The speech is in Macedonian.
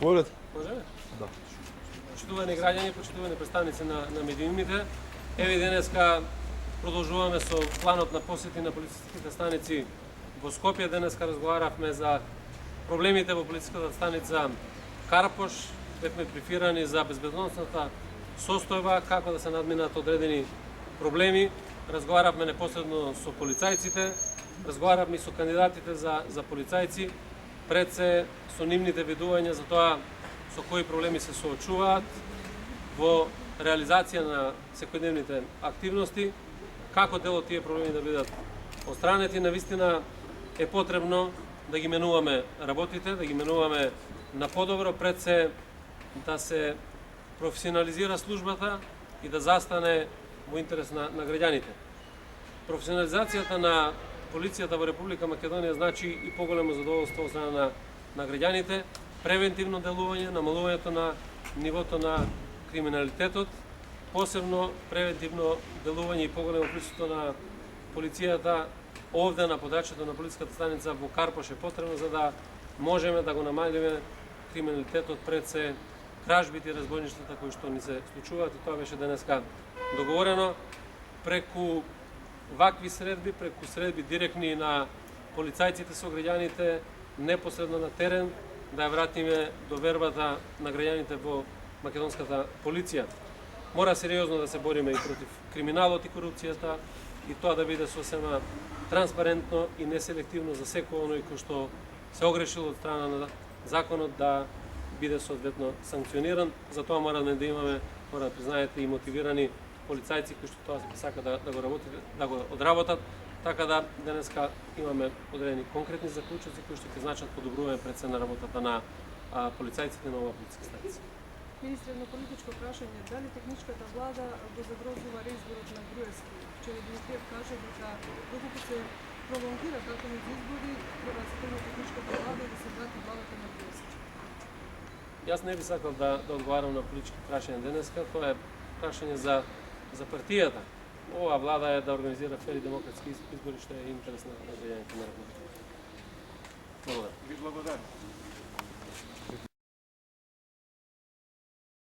Поред? Можеме? Да. Почитувани граѓани, почитувани представници на медиумите, еве денеска продолжуваме со планот на посети на полициските станици во Скопје. Денеска разговаравме за проблемите во полициската станица Карпош, бевме брифирани за безбедносната состојба, како да се надминат одредени проблеми. Разговаравме непосредно со полицајците, разговаравме и со кандидатите за полицајци, пред се со нивните видувања за тоа со кои проблеми се соочуваат во реализација на секојдневните активности, како дел од тие проблеми да бидат отстранети. Навистина е потребно да ги менуваме работите, да ги менуваме на подобро, пред се да се професионализира службата и да застане во интерес на граѓаните. Професионализацијата на полицијата во Република Македонија значи и поголемо задоволство од страна на граѓаните, превентивно делување, намалувањето на нивото на криминалитетот, посебно превентивно делување и поголемо присуство на полицијата овде на подачето на полициската станица во Карпош е потребно за да можеме да го намалиме криминалитетот, пред се кражбите и разбойништвата кои што ни се случуваат, и тоа беше денеска договорено преку вакви средби, преку средби директни на полицајците со граѓаните, непосредно на терен, да ја вратиме довербата на граѓаните во македонската полиција. Мора сериозно да се бориме и против криминалот и корупцијата, и тоа да биде сосема транспарентно и неселективно за секој оној кој што се огрешил од страна на законот да биде соодветно санкциониран. Затоа мораме да имаме, мора да признаете, и мотивирани полицајци кои што тоа сака да го работат, да го одработат, така да денеска имаме одредени конкретни заклучоци кои што ќе значат подобрување пред се на работата на полицајците на оваа полициска станица. Министре, едно политичко прашање, дали техничката влада го загрозува реизборот на Груевски? Вчера Димитриев каже дека доколку се пролонгира датумот за избори, треба да се тргне техничката влада и да се врати владата на Груевски. Јас не би сакал да одговарам на политички прашања денеска, тоа е прашање за партијата. Оваа влада е да организира фер и демократски избори, што е интерес на граѓаните на Република. Благодарам. Ви благодарам.